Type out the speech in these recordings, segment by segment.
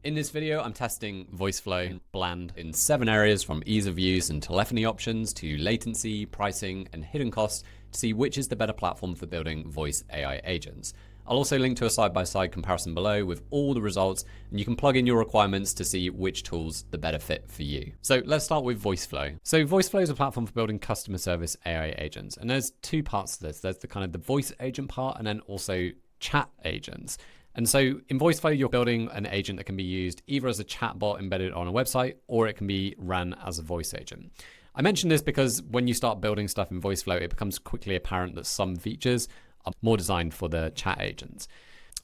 In this video, I'm testing VoiceFlow and Bland in 7 areas from ease of use and telephony options to latency, pricing, and hidden costs to see which is the better platform for building voice AI agents. I'll also link to a side-by-side comparison below with all the results, and you can plug in your requirements to see which tool's the better fit for you. So let's start with VoiceFlow. So VoiceFlow is a platform for building customer service AI agents, and there's 2 parts to this. There's the kind of the voice agent part, and then also chat agents. And so in VoiceFlow, you're building an agent that can be used either as a chatbot embedded on a website, or it can be run as a voice agent. I mention this because when you start building stuff in VoiceFlow, it becomes quickly apparent that some features are more designed for the chat agents.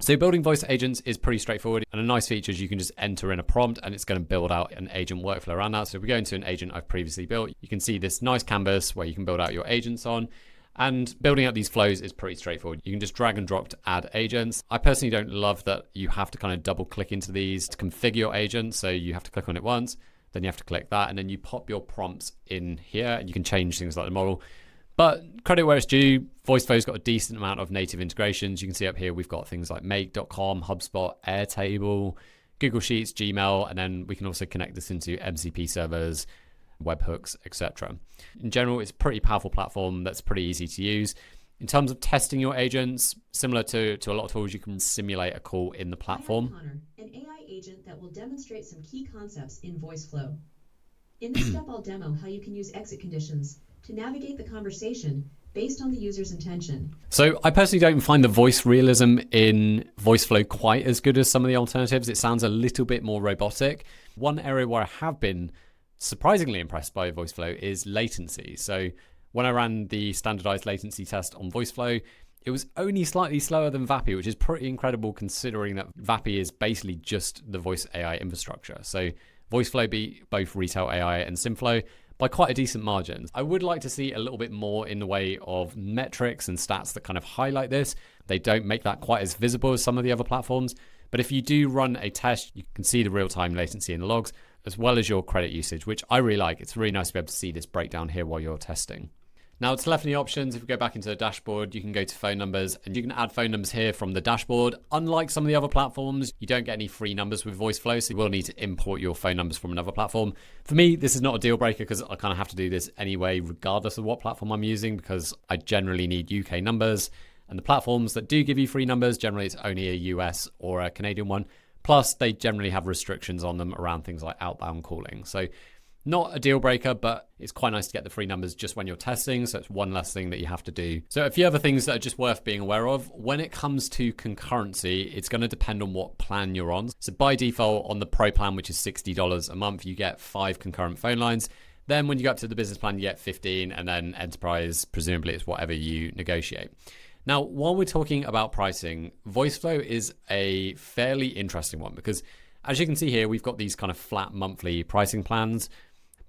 So building voice agents is pretty straightforward, and a nice feature is you can just enter in a prompt and it's going to build out an agent workflow around that. So if we go into an agent I've previously built, you can see this nice canvas where you can build out your agents on. And building out these flows is pretty straightforward. You can just drag and drop to add agents. I personally don't love that you have to kind of double click into these to configure your agent. So you have to click on it once, then you have to click that, and then you pop your prompts in here and you can change things like the model. But credit where it's due, VoiceFlow's got a decent amount of native integrations. You can see up here, we've got things like Make.com, HubSpot, Airtable, Google Sheets, Gmail, and then we can also connect this into MCP servers, webhooks, etc. In general, it's a pretty powerful platform that's pretty easy to use. In terms of testing your agents, similar to a lot of tools, you can simulate a call in the platform. Connor, an AI agent that will demonstrate some key concepts in VoiceFlow. In this step, I'll demo how you can use exit conditions to navigate the conversation based on the user's intention. So I personally don't find the voice realism in VoiceFlow quite as good as some of the alternatives. It sounds a little bit more robotic. One area where I have been surprisingly impressed by VoiceFlow is latency. So when I ran the standardized latency test on VoiceFlow, it was only slightly slower than VAPI, which is pretty incredible considering that VAPI is basically just the voice AI infrastructure. So VoiceFlow beat both Retail AI and SimFlow by quite a decent margin. I would like to see a little bit more in the way of metrics and stats that kind of highlight this. They don't make that quite as visible as some of the other platforms. But if you do run a test, you can see the real-time latency in the logs, as well as your credit usage, which I really like. It's really nice to be able to see this breakdown here while you're testing. Now, telephony options, if we go back into the dashboard, you can go to phone numbers and you can add phone numbers here from the dashboard. Unlike some of the other platforms, you don't get any free numbers with VoiceFlow, so you will need to import your phone numbers from another platform. For me, this is not a deal breaker because I kind of have to do this anyway, regardless of what platform I'm using, because I generally need UK numbers. And the platforms that do give you free numbers, generally it's only a US or a Canadian one. Plus, they generally have restrictions on them around things like outbound calling. So not a deal breaker, but it's quite nice to get the free numbers just when you're testing. So it's one less thing that you have to do. So a few other things that are just worth being aware of. When it comes to concurrency, it's going to depend on what plan you're on. So by default, on the Pro plan, which is $60 a month, you get 5 concurrent phone lines. Then when you go up to the business plan, you get 15, and then enterprise, presumably it's whatever you negotiate. Now, while we're talking about pricing, VoiceFlow is a fairly interesting one because as you can see here, we've got these kind of flat monthly pricing plans.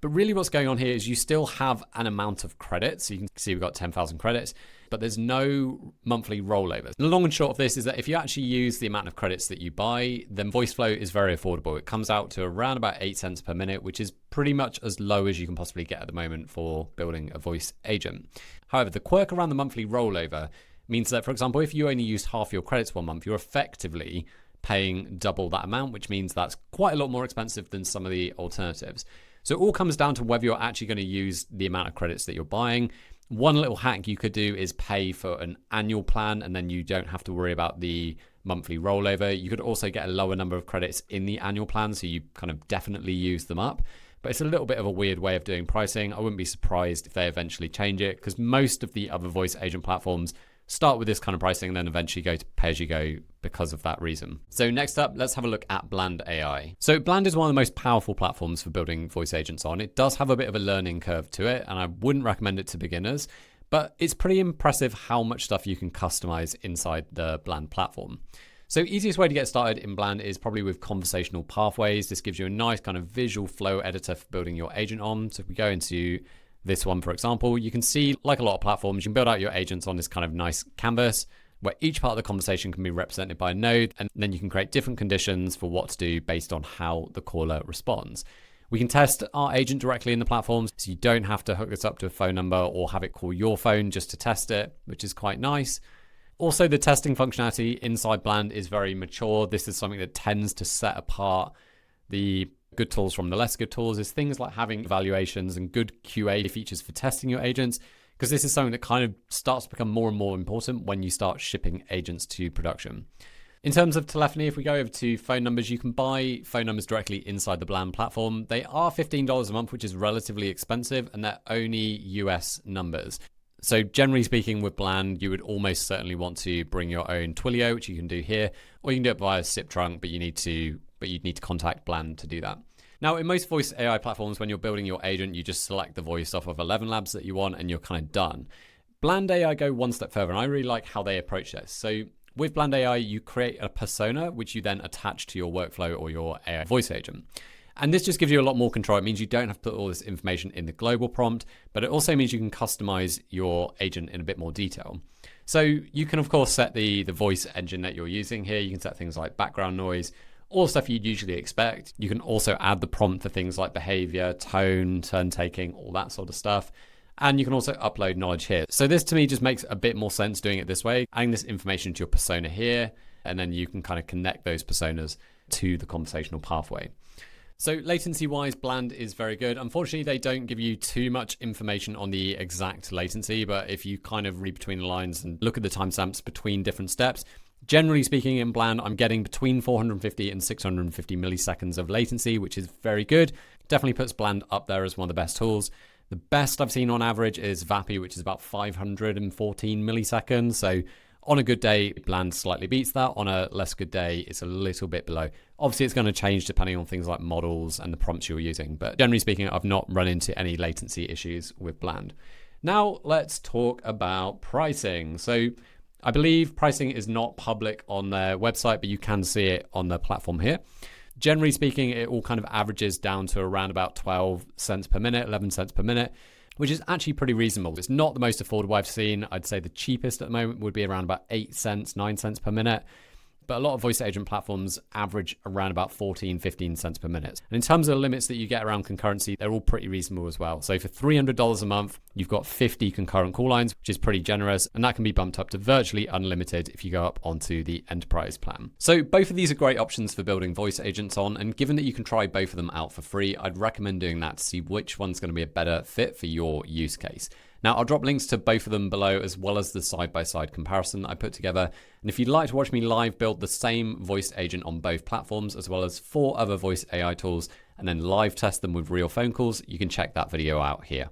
But really what's going on here is you still have an amount of credits. So you can see we've got 10,000 credits, but there's no monthly rollover. The long and short of this is that if you actually use the amount of credits that you buy, then VoiceFlow is very affordable. It comes out to around about 8 cents per minute, which is pretty much as low as you can possibly get at the moment for building a voice agent. However, the quirk around the monthly rollover means that, for example, if you only used half your credits one month, you're effectively paying double that amount, which means that's quite a lot more expensive than some of the alternatives. So it all comes down to whether you're actually going to use the amount of credits that you're buying. One little hack you could do is pay for an annual plan, and then you don't have to worry about the monthly rollover. You could also get a lower number of credits in the annual plan, so you kind of definitely use them up. But it's a little bit of a weird way of doing pricing. I wouldn't be surprised if they eventually change it, because most of the other voice agent platforms start with this kind of pricing and then eventually go to pay-as-you-go because of that reason. So next up, let's have a look at Bland AI. So Bland is one of the most powerful platforms for building voice agents on. It does have a bit of a learning curve to it, and I wouldn't recommend it to beginners, but it's pretty impressive how much stuff you can customize inside the Bland platform. So easiest way to get started in Bland is probably with conversational pathways. This gives you a nice kind of visual flow editor for building your agent on. So if we go into this one, for example, you can see, like a lot of platforms, you can build out your agents on this kind of nice canvas where each part of the conversation can be represented by a node, and then you can create different conditions for what to do based on how the caller responds. We can test our agent directly in the platform, so you don't have to hook this up to a phone number or have it call your phone just to test it, which is quite nice. Also, the testing functionality inside Bland is very mature. This is something that tends to set apart the good tools from the less good tools, is things like having evaluations and good QA features for testing your agents, because this is something that kind of starts to become more and more important when you start shipping agents to production. In terms of telephony, if we go over to phone numbers, you can buy phone numbers directly inside the Bland platform. They are $15 a month, which is relatively expensive, and they're only US numbers. So generally speaking, with Bland, you would almost certainly want to bring your own Twilio, which you can do here, or you can do it via SIP trunk, but you'd need to contact Bland to do that. Now, in most voice AI platforms, when you're building your agent, you just select the voice off of 11 labs that you want, and you're kind of done. Bland AI go one step further, and I really like how they approach this. So with Bland AI, you create a persona, which you then attach to your workflow or your AI voice agent. And this just gives you a lot more control. It means you don't have to put all this information in the global prompt, but it also means you can customize your agent in a bit more detail. So you can, of course, set the voice engine that you're using here. You can set things like background noise, all the stuff you'd usually expect. You can also add the prompt for things like behavior, tone, turn taking, all that sort of stuff. And you can also upload knowledge here. So this to me just makes a bit more sense doing it this way, adding this information to your persona here, and then you can kind of connect those personas to the conversational pathway. So latency-wise, Bland is very good. Unfortunately, they don't give you too much information on the exact latency, but if you kind of read between the lines and look at the timestamps between different steps, generally speaking in Bland, I'm getting between 450 and 650 milliseconds of latency, which is very good. Definitely puts Bland up there as one of the best tools. The best I've seen on average is Vappy, which is about 514 milliseconds. So on a good day, Bland slightly beats that. On a less good day, it's a little bit below. Obviously, it's going to change depending on things like models and the prompts you're using. But generally speaking, I've not run into any latency issues with Bland. Now, let's talk about pricing. So I believe pricing is not public on their website, but you can see it on the platform here. Generally speaking, it all kind of averages down to around about 12 cents per minute, 11 cents per minute, which is actually pretty reasonable. It's not the most affordable I've seen. I'd say the cheapest at the moment would be around about 8 cents, 9 cents per minute. But a lot of voice agent platforms average around about 14, 15 cents per minute. And in terms of the limits that you get around concurrency, they're all pretty reasonable as well. So for $300 a month, you've got 50 concurrent call lines, which is pretty generous. And that can be bumped up to virtually unlimited if you go up onto the enterprise plan. So both of these are great options for building voice agents on. And given that you can try both of them out for free, I'd recommend doing that to see which one's going to be a better fit for your use case. Now, I'll drop links to both of them below, as well as the side-by-side comparison I put together. And if you'd like to watch me live build the same voice agent on both platforms, as well as 4 other voice AI tools, and then live test them with real phone calls, you can check that video out here.